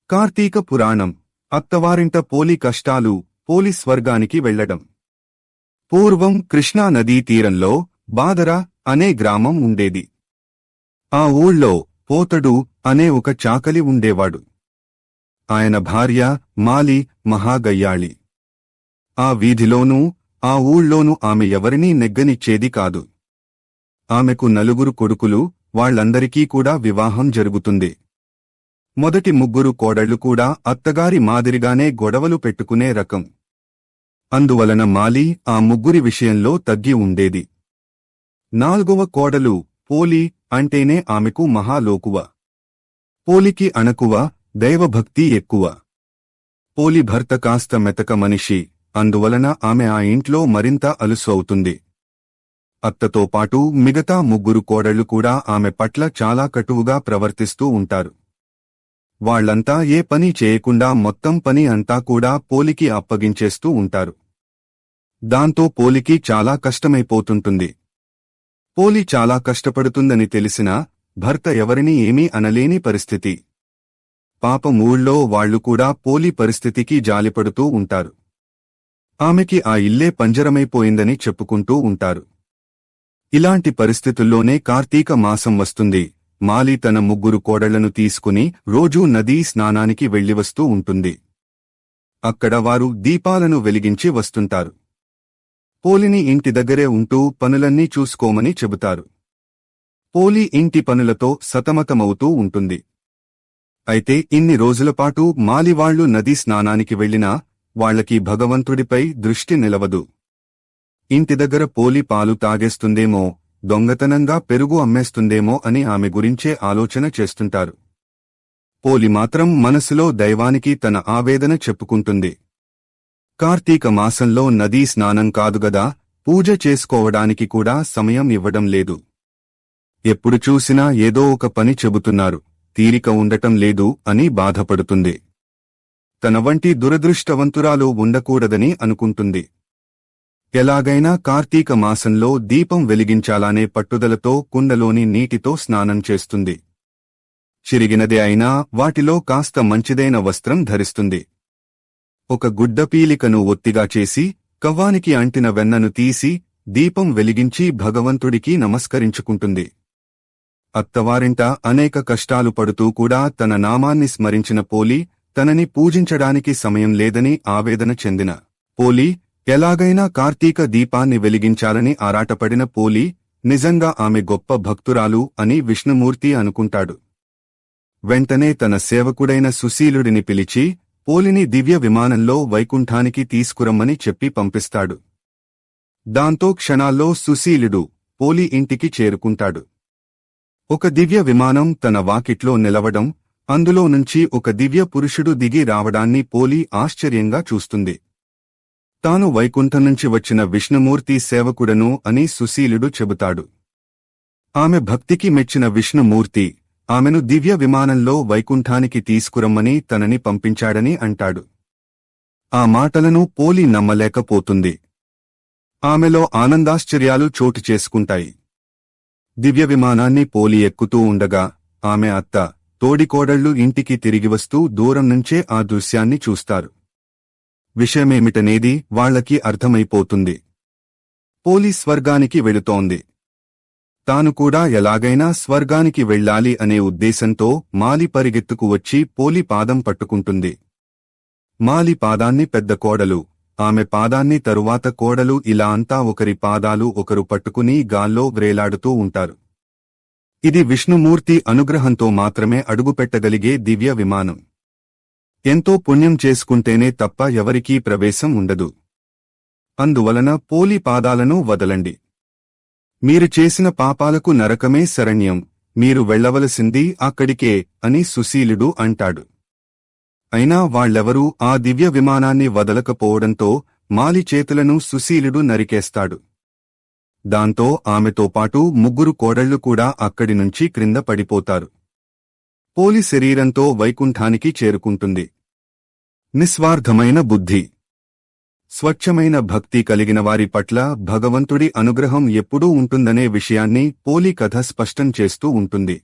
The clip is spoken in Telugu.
కార్తీక పురాణం. అత్తవారింట పోలి కష్టాలు, పోలి స్వర్గానికి వెళ్లడం. పూర్వం కృష్ణా నదీ తీరంలో బాదర అనే గ్రామం ఉండేది. ఆ ఊళ్ళో పోతడు అనే ఒక చాకలి ఉండేవాడు. ఆయన భార్య మాలి మహాగయ్యాళి. ఆ వీధిలోనూ ఆ ఊళ్ళోనూ ఆమె ఎవరినీ నెగ్గనిచ్చేది కాదు. ఆమెకు 4 కొడుకులు, వాళ్లందరికీ కూడా వివాహం జరుగుతుంది. మొదటి 3 కోడళ్లు కూడా అత్తగారి మాదిరిగానే గొడవలు పెట్టుకునే రకం. అందువలన మాలి ఆ 3 విషయంలో తగ్గి ఉండేది. 4వ కోడలు పోలి అంటేనే ఆమెకు మహాలోకువ. పోలికి అణకువ, దైవభక్తి ఎక్కువ. పోలి భర్త కాస్త మెతక మనిషి, అందువలన ఆమె ఆ ఇంట్లో మరింత అలుసు అవుతుంది. అత్తతో పాటు మిగతా 3 కోడళ్లు కూడా ఆమె పట్ల చాలా కటువుగా ప్రవర్తిస్తూ ఉంటారు. వాళ్లంతా ఏ పని చేయకుండా మొత్తం పని అంతా కూడా పోలికి అప్పగించేస్తూ ఉంటారు. దాంతో పోలికి చాలా కష్టమైపోతుంటుంది. పోలి చాలా కష్టపడుతుందని తెలిసినా భర్త ఎవరినీ ఏమీ అనలేని పరిస్థితి. పాపం ఊళ్ళో వాళ్లు కూడా పోలి పరిస్థితికి జాలిపడుతూ ఉంటారు. ఆమెకి ఆ ఇల్లే పంజరమైపోయిందని చెప్పుకుంటూ ఉంటారు. ఇలాంటి పరిస్థితుల్లోనే కార్తీక మాసం వస్తుంది. మాలి తన 3 కోడళ్లను తీసుకుని రోజూ నదీ స్నానానికి వెళ్లివస్తూ ఉంటుంది. అక్కడ వారు దీపాలను వెలిగించి వస్తుంటారు. పోలిని ఇంటి దగ్గరే ఉంటూ పనులన్నీ చూసుకోమని చెబుతారు. పోలి ఇంటి పనులతో సతమతమవుతూ ఉంటుంది. అయితే ఇన్ని రోజులపాటు మాలివాళ్లు నదీ స్నానానికి వెళ్లినా వాళ్లకి భగవంతుడిపై దృష్టి నిలవదు. ఇంటి దగ్గర పోలి పాలు తాగేస్తుందేమో, దొంగతనంగా పెరుగు అమ్మేస్తుందేమో అని ఆమె గురించే ఆలోచన చేస్తుంటారు. పోలి మాత్రం మనసులో దైవానికి తన ఆవేదన చెప్పుకుంటుంది. కార్తీక మాసంలో నదీ స్నానం కాదుగదా, పూజ చేసుకోవడానికి కూడా సమయం ఇవ్వడం లేదు. ఎప్పుడు చూసినా ఏదో ఒక పని చెబుతున్నారు, తీరిక ఉండటం లేదు అని బాధపడుతుంది. తన వంటి దురదృష్టవంతురాలు ఉండకూడదని అనుకుంటుంది. ఎలాగైనా కార్తీక మాసంలో దీపం వెలిగించాలనే పట్టుదలతో కుండలోని నీటితో స్నానం చేస్తుంది. చిరిగినదే అయినా వాటిలో కాస్త మంచిదైన వస్త్రం ధరిస్తుంది. ఒక గుడ్డపీలికను ఒత్తిగా చేసి కవ్వానికి అంటిన వెన్నను తీసి దీపం వెలిగించి భగవంతుడికి నమస్కరించుకుంటుంది. అత్తవారింట అనేక కష్టాలు పడుతూ కూడా తన నామాన్ని స్మరించిన పోలి తనని పూజించడానికి సమయం లేదని ఆవేదన చెందిన పోలి ఎలాగైనా కార్తీక దీపాన్ని వెలిగించాలని ఆరాటపడిన పోలి నిజంగా ఆమె గొప్ప భక్తురాలు అని విష్ణుమూర్తి అనుకుంటాడు. వెంటనే తన సేవకుడైన సుశీలుడిని పిలిచి పోలిని దివ్య విమానంలో వైకుంఠానికి తీసుకురమ్మని చెప్పి పంపిస్తాడు. దాంతో క్షణాల్లో సుశీలుడు పోలి ఇంటికి చేరుకుంటాడు. ఒక దివ్య విమానం తన వాకిట్లో నిలవడం, అందులో నుంచి ఒక దివ్య పురుషుడు దిగి రావడాన్ని పోలి ఆశ్చర్యంగా చూస్తుంది. తాను వైకుంఠం నుంచి వచ్చిన విష్ణుమూర్తి సేవకుడను అని సుశీలుడు చెబుతాడు. ఆమె భక్తికి మెచ్చిన విష్ణుమూర్తి ఆమెను దివ్య విమానంలో వైకుంఠానికి తీసుకురమ్మని తనని పంపించాడని అంటాడు. ఆ మాటలను పోలి నమ్మలేకపోతుంది. ఆమెలో ఆనందాశ్చర్యాలు చోటు చేసుకుంటాయి. దివ్య విమానాన్ని పోలి ఎక్కుతూ ఉండగా ఆమె అత్త, తోడికోడళ్లు ఇంటికి తిరిగి వస్తూ దూరం నుంచే ఆ దృశ్యాన్ని చూస్తారు. విషయమేమిటనేది వాళ్లకి అర్థమైపోతుంది. పోలి స్వర్గానికి వెళుతోంది. తాను కూడా ఎలాగైనా స్వర్గానికి వెళ్లాలి అనే ఉద్దేశంతో మాలి పరిగెత్తుకు వచ్చి పోలి పాదం పట్టుకుంటుంది. మాలి పాదాన్ని పెద్ద కోడలు, ఆమె పాదాన్ని తరువాత కోడలు ఇలా అంతా ఒకరి పాదాలు ఒకరు పట్టుకుని గాల్లో వ్రేలాడుతూ ఉంటారు. ఇది విష్ణుమూర్తి అనుగ్రహంతో మాత్రమే అడుగుపెట్టగలిగే దివ్య విమానం. ఎంతో పుణ్యం చేసుకుంటేనే తప్ప ఎవరికీ ప్రవేశం ఉండదు. అందువలన పోలి పాదాలను వదలండి. మీరు చేసిన పాపాలకు నరకమే శరణ్యం, మీరు వెళ్లవలసింది అక్కడికే అని సుశీలుడు అంటాడు. అయినా వాళ్లెవరూ ఆ దివ్య విమానాన్ని వదలకపోవడంతో మాలి చేతులను సుశీలుడు నరికేస్తాడు. దాంతో ఆమెతో పాటు 3 కోడళ్లు కూడా అక్కడి నుంచి క్రింద పడిపోతారు. పోలి శరీరంతో వైకుంఠానికి చేరుకుంటుంది. నిస్వార్థమైన బుద్ధి, స్వచ్ఛమైన భక్తి కలిగిన వారి పట్ల భగవంతుడి అనుగ్రహం ఎప్పుడూ ఉంటుందనే విషయాన్ని పోలి కథ స్పష్టం చేస్తూ ఉంటుంది.